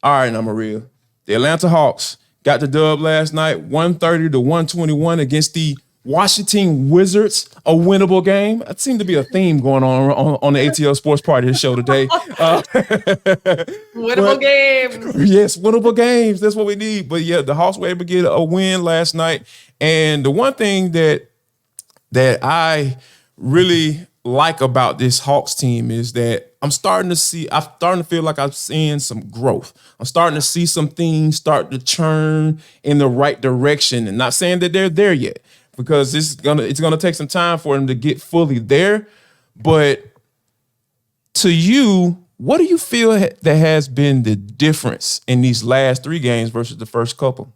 All right, now, Maria. The Atlanta Hawks got the dub last night, 130-121 against the Washington Wizards, a winnable game. That seemed to be a theme going on the ATL Sports Party show today. Winnable games. Yes, winnable games. That's what we need. But yeah, the Hawks were able to get a win last night. And the one thing that I really like about this Hawks team is that I'm starting to feel like I'm seeing some growth. I'm starting to see some things start to churn in the right direction, and not saying that they're there yet, because it's gonna take some time for them to get fully there. But to you, what do you feel that has been the difference in these last 3 games versus the first couple?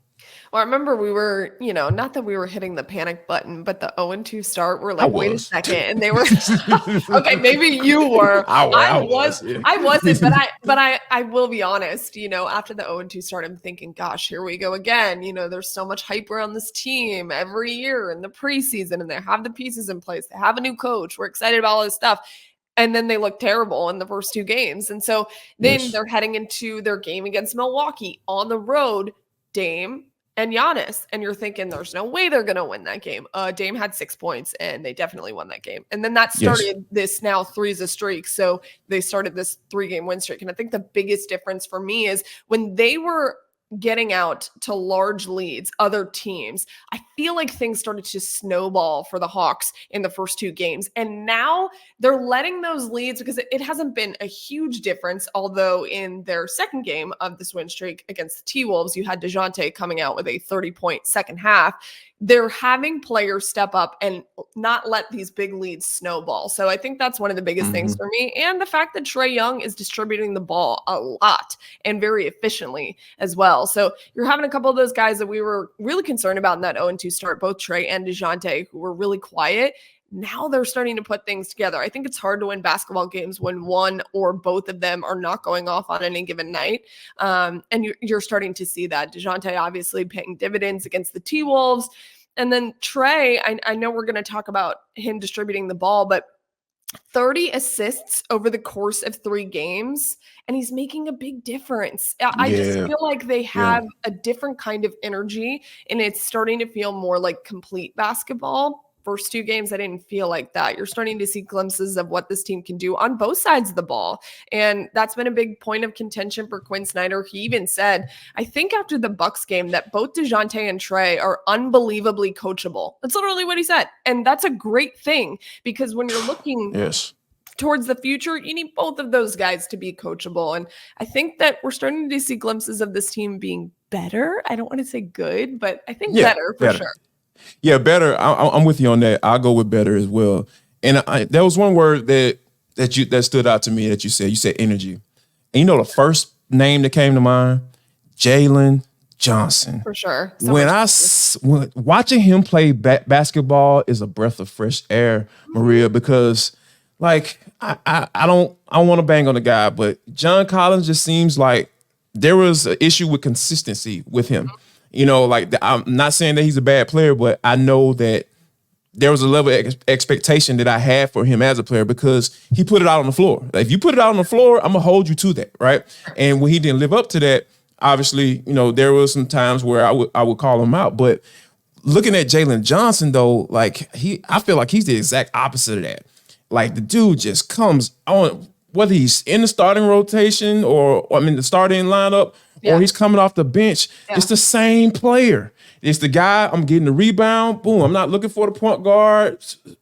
Well, I remember we were, not that we were hitting the panic button, but the 0-2 start, we're like, wait a second. And they were, okay, maybe you were. I wasn't, but I will be honest, after the 0-2 start, I'm thinking, gosh, here we go again. There's so much hype around this team every year in the preseason, and they have the pieces in place. They have a new coach. We're excited about all this stuff. And then they look terrible in the first 2 games. And so then they're heading into their game against Milwaukee on the road, Dame and Giannis, and you're thinking there's no way they're going to win that game. Dame had 6 points, and they definitely won that game. And then that started this now 3's a streak. So they started this 3-game win streak. And I think the biggest difference for me is when they were getting out to large leads, other teams, I feel like things started to snowball for the Hawks in the first 2 games. And now they're letting those leads, because it hasn't been a huge difference, although in their second game of this win streak against the T-Wolves, you had Dejounte coming out with a 30-point second half. They're having players step up and not let these big leads snowball. So I think that's one of the biggest things for me. And the fact that Trae Young is distributing the ball a lot and very efficiently as well. So you're having a couple of those guys that we were really concerned about in that 0-2 start, both Trae and Dejounte, who were really quiet. Now they're starting to put things together. I think it's hard to win basketball games when one or both of them are not going off on any given night. And you're starting to see that. Dejounte obviously paying dividends against the T-Wolves. And then Trae, I know we're going to talk about him distributing the ball, but 30 assists over the course of 3 games, and he's making a big difference. I just feel like they have a different kind of energy, and it's starting to feel more like complete basketball. First 2 games, I didn't feel like that. You're starting to see glimpses of what this team can do on both sides of the ball. And that's been a big point of contention for Quinn Snyder. He even said, I think after the Bucks game, that both Dejounte and Trae are unbelievably coachable. That's literally what he said. And that's a great thing, because when you're looking towards the future, you need both of those guys to be coachable. And I think that we're starting to see glimpses of this team being better. I don't want to say good, but I think better for sure. Yeah, better. I'm with you on that. I'll go with better as well. And there was one word that stood out to me that you said. You said energy. And the first name that came to mind, Jalen Johnson. For sure. When watching him play basketball is a breath of fresh air, Maria, because I don't want to bang on the guy, but John Collins just seems like there was an issue with consistency with him. I'm not saying that he's a bad player, but I know that there was a level of expectation that I had for him as a player, because he put it out on the floor. If you put it out on the floor, I'm going to hold you to that, right? And when he didn't live up to that, obviously, there was some times where I would call him out. But looking at Jalen Johnson, though, I feel like he's the exact opposite of that. The dude just comes on, whether he's in the starting rotation or the starting lineup, or he's coming off the bench. It's the same player. It's the guy, I'm getting the rebound. Boom. I'm not looking for the point guard,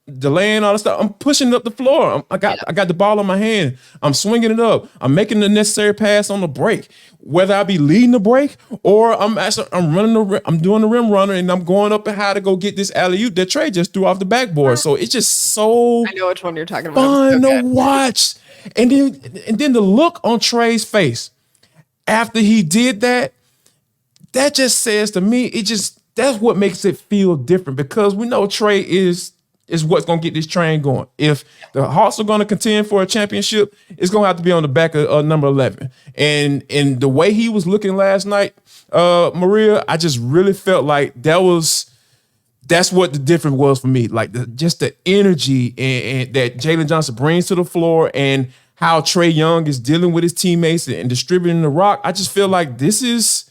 delaying all the stuff. I'm pushing it up the floor. I got the ball in my hand. I'm swinging it up. I'm making the necessary pass on the break. Whether I be leading the break or I'm doing the rim runner, and I'm going up and high to go get this alley-oop that Trae just threw off the backboard. So it's just so I know which one you're talking about. Fun to watch. And then the look on Trae's face after he did that just says to me, that's what makes it feel different, because we know Trae is what's going to get this train going. If the Hawks are going to contend for a championship, it's going to have to be on the back of number 11. And the way he was looking last night, Maria, I just really felt like that's what the difference was for me. Just the energy and that Jalen Johnson brings to the floor, and how Trae Young is dealing with his teammates and distributing the rock. I just feel like this is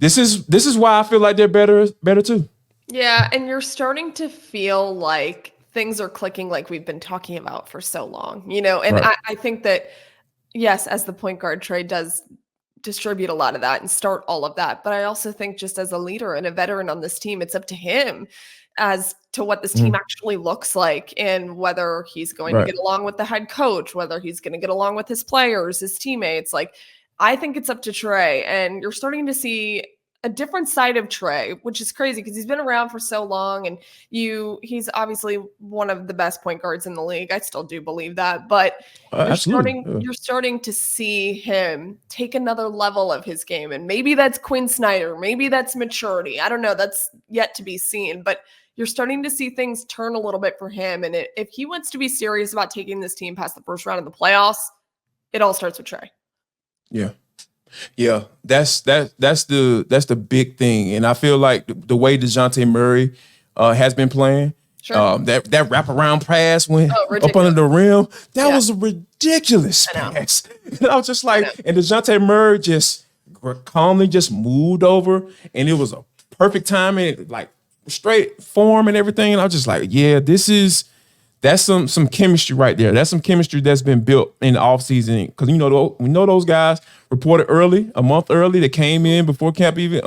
why I feel like they're better too. Yeah, and you're starting to feel like things are clicking like we've been talking about for so long, and Right. I think that, yes, as the point guard, Trae does distribute a lot of that and start all of that. But I also think just as a leader and a veteran on this team, it's up to him as to what this team actually looks like and whether he's going to Right. get along with the head coach, whether he's going to get along with his players, his teammates. Like, I think it's up to Trae, and you're starting to see a different side of Trae, which is crazy because he's been around for so long, and he's obviously one of the best point guards in the league. I still do believe that, but you're starting to see him take another level of his game, and maybe that's Quinn Snyder, maybe that's maturity. I don't know. That's yet to be seen, but you're starting to see things turn a little bit for him. And if he wants to be serious about taking this team past the first round of the playoffs, it all starts with Trae. Yeah. Yeah, that's the big thing, and I feel like the way Dejounte Murray has been playing, that wraparound pass went up under the rim, that was a ridiculous pass. And I was just like, and Dejounte Murray just calmly just moved over, and it was a perfect timing, like straight form and everything. And I was just like, yeah, that's some chemistry right there. That's some chemistry that's been built in the offseason. Because we know those guys reported early, a month early. They came in before camp even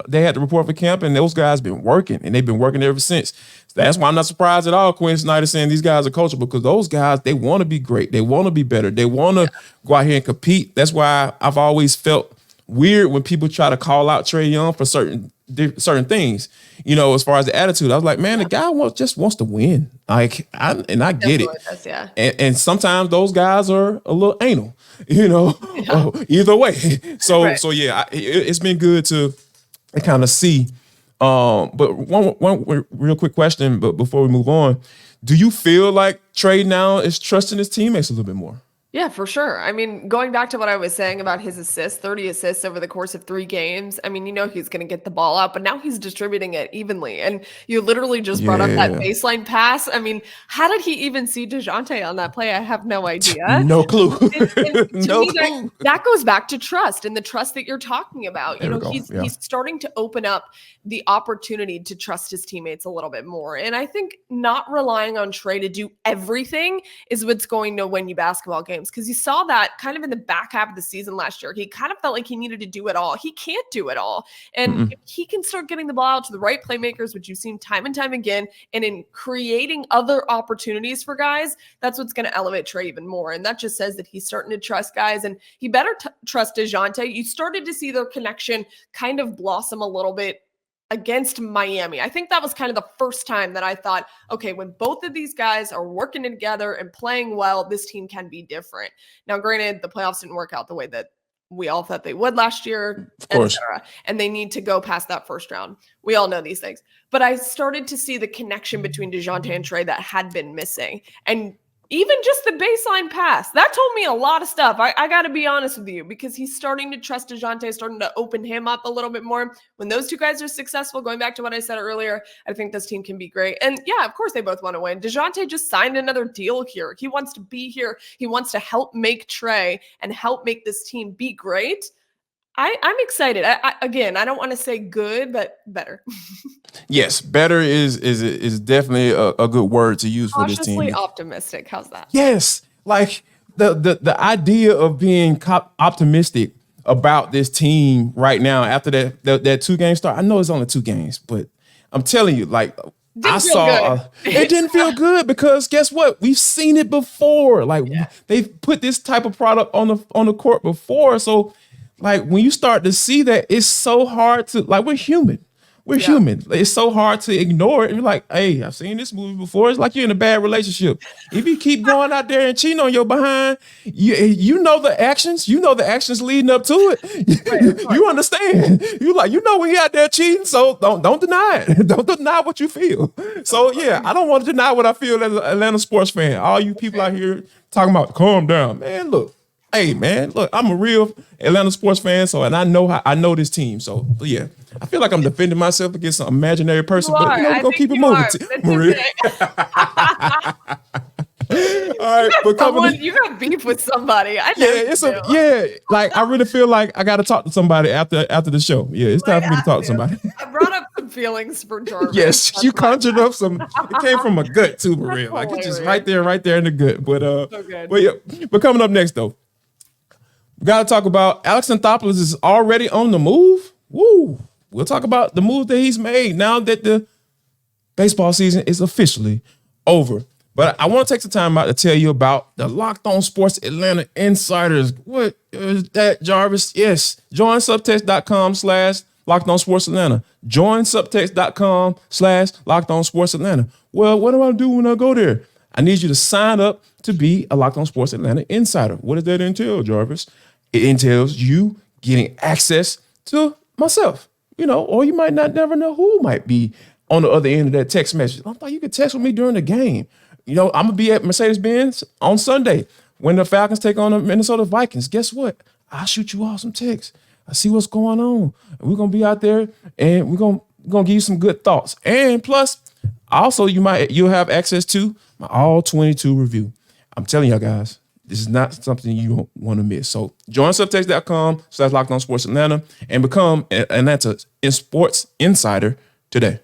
they had to report for camp, and those guys been working, and they've been working ever since. So that's why I'm not surprised at all Quinn Snyder saying these guys are coachable, because those guys, they want to be great. They want to be better. They want to go out here and compete. That's why I've always felt weird when people try to call out Trae Young for certain things, as far as the attitude. I was like, man, the guy just wants to win. Like, I get it. Does, yeah. And sometimes those guys are a little anal, either way. So, it's been good to kind of see. But one real quick question, but before we move on, do you feel like Trae now is trusting his teammates a little bit more? Yeah, for sure. I mean, going back to what I was saying about his assists, 30 assists over the course of 3 games. I mean, he's going to get the ball out, but now he's distributing it evenly. And you literally just brought up that baseline pass. I mean, how did he even see Dejounte on that play? I have no idea. No clue. No clue. That goes back to trust, and the trust that you're talking about. He's starting to open up the opportunity to trust his teammates a little bit more. And I think not relying on Trae to do everything is what's going to win you basketball games. Because you saw that kind of in the back half of the season last year. He kind of felt like he needed to do it all. He can't do it all. And if he can start getting the ball out to the right playmakers, which you've seen time and time again, and in creating other opportunities for guys, that's what's going to elevate Trae even more. And that just says that he's starting to trust guys, and he better trust Dejounte. You started to see their connection kind of blossom a little bit against Miami. I think that was kind of the first time that I thought, okay, when both of these guys are working together and playing well, this team can be different. Now, granted, the playoffs didn't work out the way that we all thought they would last year, of course, and they need to go past that first round. We all know these things. But I started to see the connection between Dejounte and Trae that had been missing. And even just the baseline pass, that told me a lot of stuff. I got to be honest with you, because he's starting to trust Dejounte, starting to open him up a little bit more. When those two guys are successful, going back to what I said earlier, I think this team can be great. And yeah, of course they both want to win. Dejounte just signed another deal here. He wants to be here. He wants to help make Trae and help make this team be great. I'm excited. I don't want to say good, but better. Yes, better is definitely a good word to use for this team. Cautiously optimistic. How's that? Yes, like the idea of being optimistic about this team right now after that 2-game start. I know it's only 2 games, but I'm telling you, like, it didn't feel good, because guess what? We've seen it before. Like, they've put this type of product on the court before, so. Like, when you start to see that, it's so hard to, like, we're human. We're human. It's so hard to ignore it. And you're like, hey, I've seen this movie before. It's like you're in a bad relationship. If you keep going out there and cheating on your behind, you know the actions. You know the actions leading up to it. You understand. You know when you're out there cheating, so don't deny it. Don't deny what you feel. So, yeah, I don't want to deny what I feel as an Atlanta sports fan. All you people out here talking about, calm down. Man, look. Hey, man, look, I'm a real Atlanta sports fan, and I know this team. So, yeah, I feel like I'm defending myself against some imaginary person, but we're going to keep it moving, Maria. right, but you got beef with somebody. I know. Like I really feel like I got to talk to somebody after the show. Yeah, it's time for me to talk to somebody. I brought up some feelings for Jarvis. Yes, you conjured up some. It came from a gut too, Maria. Like it's just right there in the gut. But but coming up next though, we got to talk about Alex Anthopoulos is already on the move. Woo! We'll talk about the move that he's made now that the baseball season is officially over. But I want to take some time out to tell you about the Locked On Sports Atlanta Insiders. What is that, Jarvis? Yes. Join subtext.com/Locked On Sports Atlanta. Join subtext.com/Locked On Sports Atlanta. Well, what do I do when I go there? I need you to sign up to be a Locked On Sports Atlanta Insider. What does that entail, Jarvis? It entails you getting access to myself, or you might not never know who might be on the other end of that text message. I thought you could text with me during the game. I'm going to be at Mercedes-Benz on Sunday when the Falcons take on the Minnesota Vikings. Guess what? I'll shoot you all some texts. I see what's going on. We're going to be out there and we're going to give you some good thoughts. And plus, also you'll have access to my all 22 review. I'm telling y'all guys, this is not something you don't want to miss. So join subtext.com/Locked On Sports Atlanta and become an Atlanta Sports Insider today.